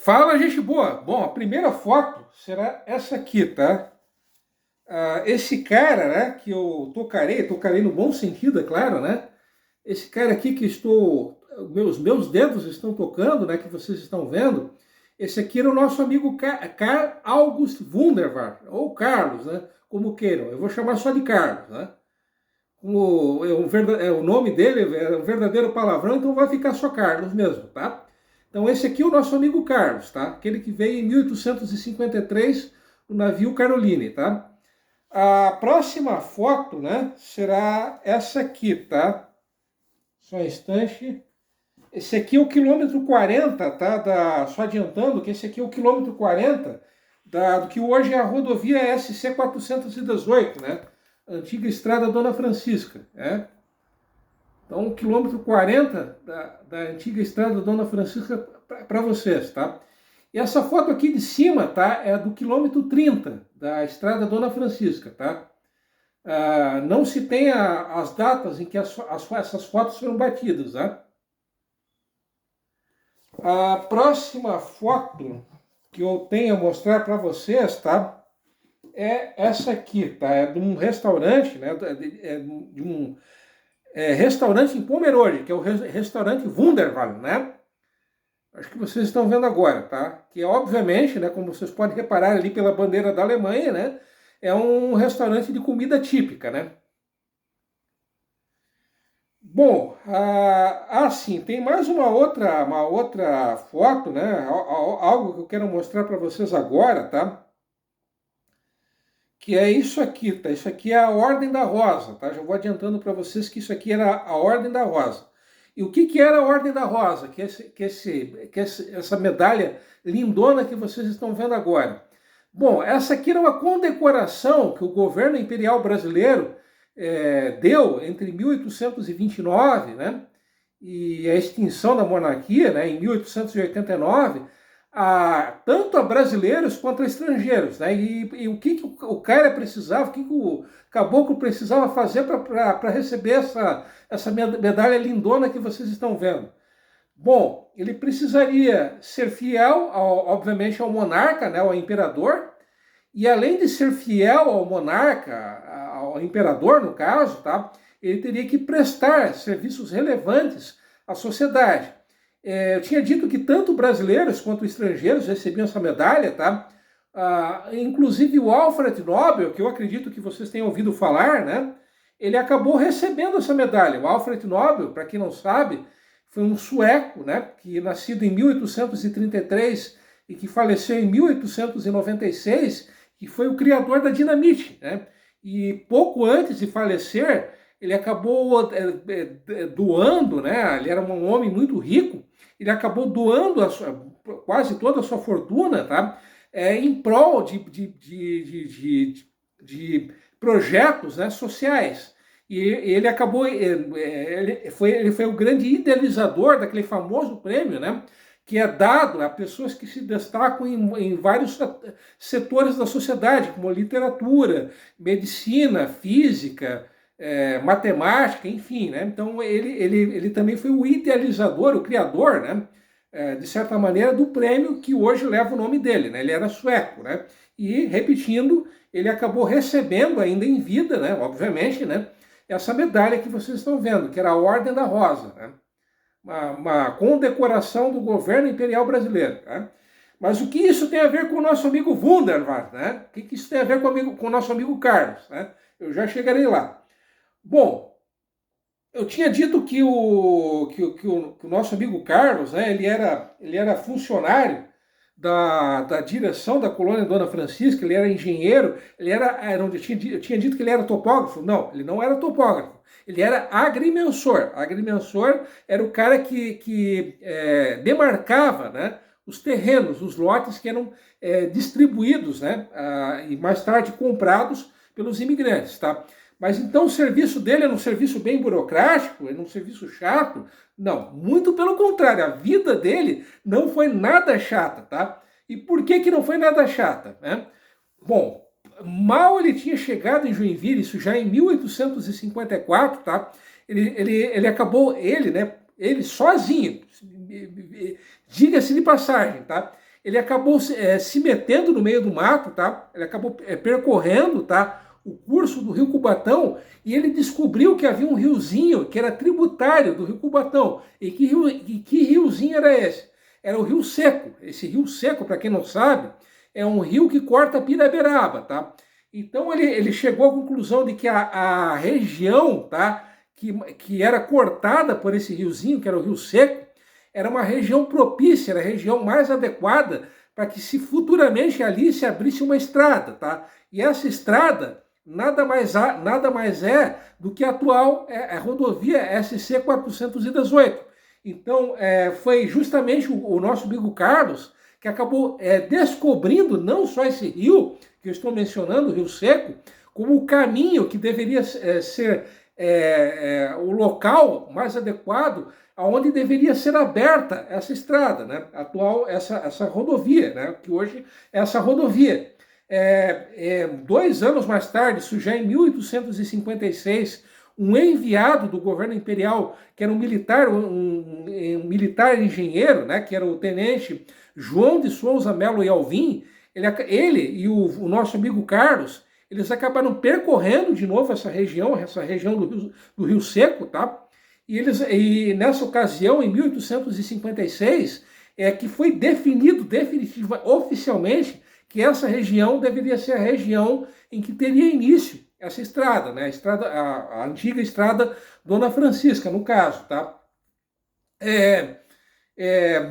Fala, gente boa! Bom, a primeira foto será essa aqui, tá? Esse cara, né, que eu tocarei no bom sentido, é claro, né? Esse cara aqui que meus dedos estão tocando, né, que vocês estão vendo, esse aqui era o nosso amigo Carl August Wunderwald, ou Carlos, né, como queiram. Eu vou chamar só de Carlos, né? O nome dele é um verdadeiro palavrão, então vai ficar só Carlos mesmo, tá? Então esse aqui é o nosso amigo Carlos, tá? Aquele que veio em 1853 no navio Caroline, tá? A próxima foto, né, será essa aqui, tá? Só um instante. Esse aqui é o quilômetro 40, tá? Só adiantando que esse aqui é o quilômetro 40 do que hoje é a rodovia SC 418, né? Antiga Estrada Dona Francisca, né? Então, o quilômetro 40 da antiga Estrada Dona Francisca para vocês, tá? E essa foto aqui de cima, tá? É do quilômetro 30 da Estrada Dona Francisca, tá? Não se tem as datas em que essas fotos foram batidas, tá? A próxima foto que eu tenho a mostrar para vocês, tá? É essa aqui, tá? É de um restaurante, né? De um restaurante em Pomerode, que é o restaurante Wunderwald, né? Acho que vocês estão vendo agora, tá? Que é, obviamente, né, como vocês podem reparar ali pela bandeira da Alemanha, né? É um restaurante de comida típica, né? Bom, sim, tem mais uma outra foto, né? Algo que eu quero mostrar para vocês agora, tá? Que é isso aqui, tá? Isso aqui é a Ordem da Rosa, tá? Já vou adiantando para vocês que isso aqui era a Ordem da Rosa. E o que era a Ordem da Rosa? Essa medalha lindona que vocês estão vendo agora. Bom, essa aqui era uma condecoração que o governo imperial brasileiro deu entre 1829, né, e a extinção da monarquia, né, em 1889, tanto a brasileiros quanto a estrangeiros, né? E o que o cara precisava, o que o caboclo precisava fazer para receber essa medalha lindona que vocês estão vendo? Bom, ele precisaria ser fiel, obviamente, ao monarca, né, ao imperador, e além de ser fiel ao monarca, ao imperador, no caso, tá? Ele teria que prestar serviços relevantes à sociedade. Eu tinha dito que tanto brasileiros quanto estrangeiros recebiam essa medalha, tá? Inclusive o Alfred Nobel, que eu acredito que vocês tenham ouvido falar, né? Ele acabou recebendo essa medalha. O Alfred Nobel, para quem não sabe, foi um sueco, né? Que nascido em 1833 e que faleceu em 1896, que foi o criador da dinamite, né? E pouco antes de falecer, ele acabou doando, né? Ele era um homem muito rico, ele acabou doando quase toda a sua fortuna, tá? Em prol de projetos, né, sociais. E ele acabou, ele foi o grande idealizador daquele famoso prêmio, né? Que é dado a pessoas que se destacam em vários setores da sociedade, como literatura, medicina, física, matemática, enfim, né? Então ele também foi o idealizador, o criador, né? De certa maneira, do prêmio que hoje leva o nome dele, né? Ele era sueco, né? E, repetindo, ele acabou recebendo ainda em vida, né? Obviamente, né? Essa medalha que vocês estão vendo, que era a Ordem da Rosa, né? Uma condecoração do governo imperial brasileiro, né? Mas o que isso tem a ver com o nosso amigo Wunderwald, né? O que isso tem a ver com o nosso amigo Carlos, né? Eu já chegarei lá. Bom, eu tinha dito que o nosso amigo Carlos, né, ele era funcionário da direção da colônia Dona Francisca, ele era engenheiro, eu tinha dito que ele era topógrafo. Não, ele não era topógrafo, ele era agrimensor. Agrimensor era o cara que demarcava, né, os terrenos, os lotes que eram distribuídos, né, e mais tarde comprados pelos imigrantes, tá? Mas então o serviço dele era um serviço bem burocrático, era um serviço chato? Não, muito pelo contrário, a vida dele não foi nada chata, tá? E por que não foi nada chata, né? Bom, mal ele tinha chegado em Joinville, isso já em 1854, tá? Ele acabou, né? Ele sozinho, diga-se de passagem, tá? ele acabou se metendo no meio do mato, tá? Ele acabou percorrendo, tá? O curso do Rio Cubatão, e ele descobriu que havia um riozinho que era tributário do Rio Cubatão. E que riozinho era esse? Era o Rio Seco. Esse Rio Seco, para quem não sabe, é um rio que corta Piraberaba, tá? Então ele chegou à conclusão de que a região, tá, que era cortada por esse riozinho, que era o Rio Seco, era uma região propícia, era a região mais adequada para que se futuramente ali se abrisse uma estrada, tá? E essa estrada nada mais é do que a atual rodovia SC 418. Então, foi justamente o nosso amigo Carlos que acabou descobrindo não só esse rio, que eu estou mencionando, o Rio Seco, como o caminho que deveria ser o local mais adequado aonde deveria ser aberta essa estrada, né? Atual, essa rodovia, né? Que hoje é essa rodovia. 2 anos mais tarde, isso já em 1856, um enviado do governo imperial, que era um militar engenheiro, né? Que era o tenente João de Souza Melo e Alvim, ele e o nosso amigo Carlos, eles acabaram percorrendo de novo essa região do Rio Seco, tá? E nessa ocasião, em 1856, que foi definido oficialmente que essa região deveria ser a região em que teria início essa estrada, né? A antiga estrada Dona Francisca, no caso, tá?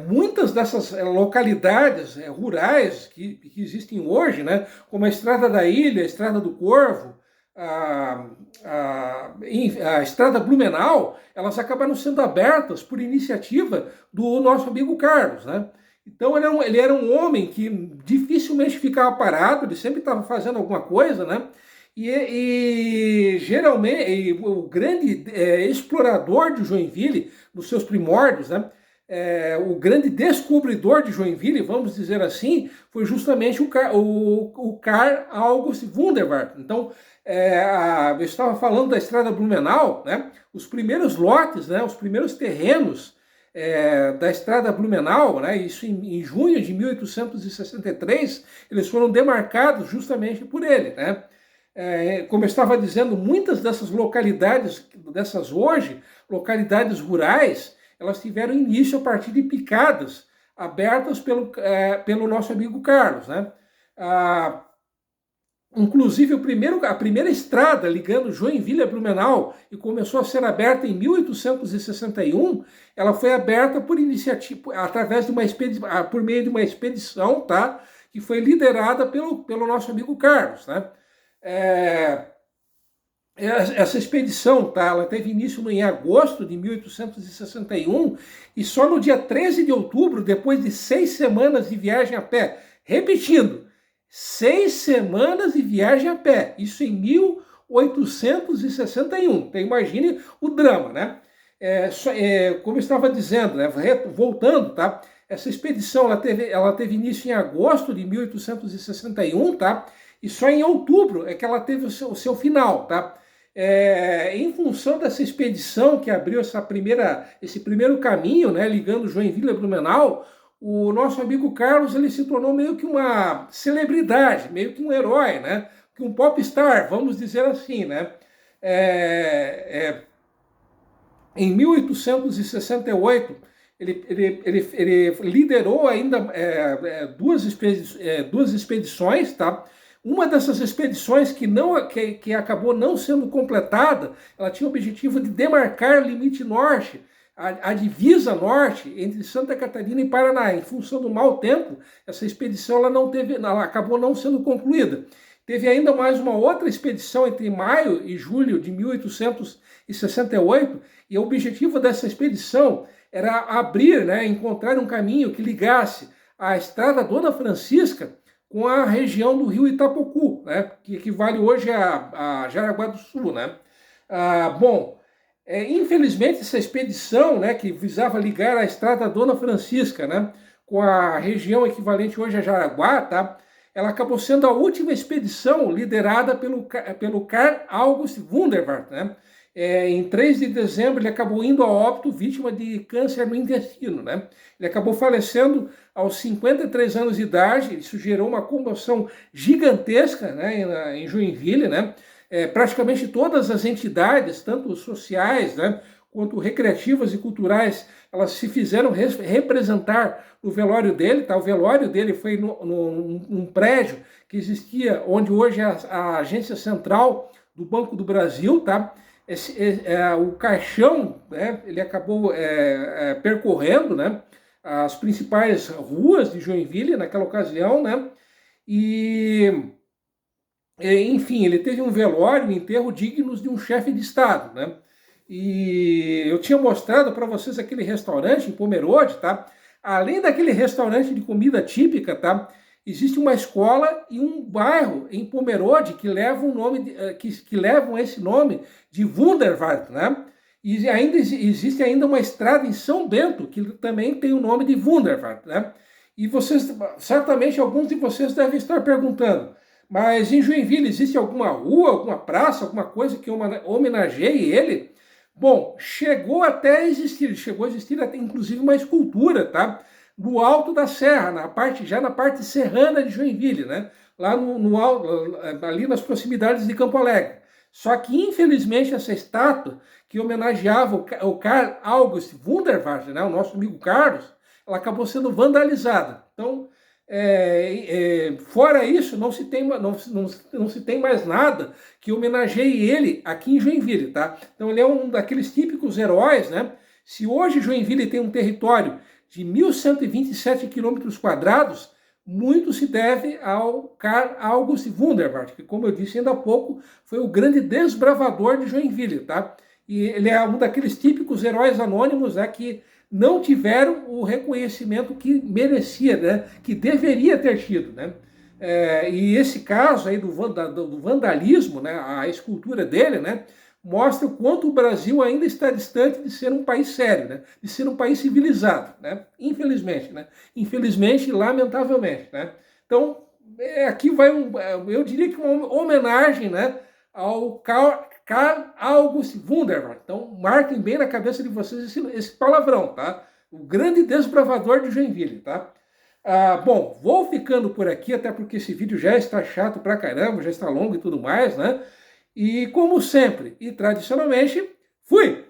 Muitas dessas localidades rurais que existem hoje, né, como a Estrada da Ilha, a Estrada do Corvo, a Estrada Blumenau, elas acabaram sendo abertas por iniciativa do nosso amigo Carlos, né? Então ele era um homem que dificilmente ficava parado, ele sempre estava fazendo alguma coisa, né? E geralmente o grande explorador de Joinville, nos seus primórdios, né? O grande descobridor de Joinville, vamos dizer assim, foi justamente o Carl August Wunderwart. Então, eu estava falando da Estrada Blumenau, né? Os primeiros lotes, né? Os primeiros terrenos da Estrada Blumenau, né? Isso em junho de 1863, eles foram demarcados justamente por ele, né? Como eu estava dizendo, muitas dessas localidades, localidades rurais, elas tiveram início a partir de picadas abertas pelo nosso amigo Carlos, né? Inclusive, a primeira estrada ligando Joinville a Blumenau, e começou a ser aberta em 1861, ela foi aberta por iniciativa, através de por meio de uma expedição, tá? Que foi liderada pelo nosso amigo Carlos, né? Essa expedição, tá? Ela teve início em agosto de 1861 e só no dia 13 de outubro, depois de 6 semanas de viagem a pé, repetindo, 6 semanas de viagem a pé, isso em 1861. Então imagine o drama, né? Como eu estava dizendo, né? Voltando, tá? Essa expedição ela teve início em agosto de 1861, tá? E só em outubro é que ela teve o seu final, tá? Em função dessa expedição que abriu esse primeiro caminho, né, ligando Joinville a Blumenau, o nosso amigo Carlos ele se tornou meio que uma celebridade, meio que um herói, né, que um popstar, vamos dizer assim, né. Em 1868 ele liderou ainda duas expedições, tá? Uma dessas expedições que acabou não sendo completada, ela tinha o objetivo de demarcar o limite norte, a divisa norte entre Santa Catarina e Paraná. Em função do mau tempo, essa expedição ela acabou não sendo concluída. Teve ainda mais uma outra expedição entre maio e julho de 1868, e o objetivo dessa expedição era abrir, né, encontrar um caminho que ligasse a Estrada Dona Francisca com a região do rio Itapocu, né, que equivale hoje a Jaraguá do Sul, né. Infelizmente essa expedição, né, que visava ligar a Estrada Dona Francisca, né, com a região equivalente hoje a Jaraguá, tá, ela acabou sendo a última expedição liderada pelo Carl August Wunderwart, né. Em 3 de dezembro, ele acabou indo a óbito vítima de câncer no intestino, né? Ele acabou falecendo aos 53 anos de idade. Isso gerou uma comoção gigantesca, né, em Joinville, né? Praticamente todas as entidades, tanto sociais, né, quanto recreativas e culturais, elas se fizeram representar no velório dele, tá? O velório dele foi num prédio que existia, onde hoje é a agência central do Banco do Brasil, tá? O caixão, né, ele acabou percorrendo, né, as principais ruas de Joinville naquela ocasião, né? E enfim, ele teve um velório, um enterro dignos de um chefe de Estado, né? E eu tinha mostrado para vocês aquele restaurante em Pomerode, tá? Além daquele restaurante de comida típica, tá? Existe uma escola e um bairro em Pomerode que levam o nome que levam esse nome de Wunderwald, né? E ainda existe ainda uma estrada em São Bento que também tem o nome de Wunderwald, né? E vocês, certamente alguns de vocês devem estar perguntando, mas em Joinville existe alguma rua, alguma praça, alguma coisa que homenageie ele? Bom, chegou até a existir, chegou a existir até inclusive uma escultura, tá? No alto da serra, já na parte serrana de Joinville, né? Lá ali nas proximidades de Campo Alegre. Só que, infelizmente, essa estátua, que homenageava o Carl August Wunderwald, né? O nosso amigo Carlos, ela acabou sendo vandalizada. Então, fora isso, não se tem mais nada que homenageie ele aqui em Joinville, tá? Então ele é um daqueles típicos heróis, né? Se hoje Joinville tem um território de 1.127 quilômetros quadrados, muito se deve ao Carl August Wunderwald, que, como eu disse ainda há pouco, foi o grande desbravador de Joinville, tá? E ele é um daqueles típicos heróis anônimos, né, que não tiveram o reconhecimento que merecia, né, que deveria ter tido, né? E esse caso aí do vandalismo, né, a escultura dele, né, mostra o quanto o Brasil ainda está distante de ser um país sério, né, de ser um país civilizado, né? Infelizmente, né? Infelizmente e lamentavelmente, né? Então, aqui vai eu diria que uma homenagem, né, ao Carl August Wunderwald. Então, marquem bem na cabeça de vocês esse palavrão, tá? O grande desbravador de Joinville, tá? Bom, vou ficando por aqui, até porque esse vídeo já está chato pra caramba, já está longo e tudo mais, né? E como sempre, e tradicionalmente, fui!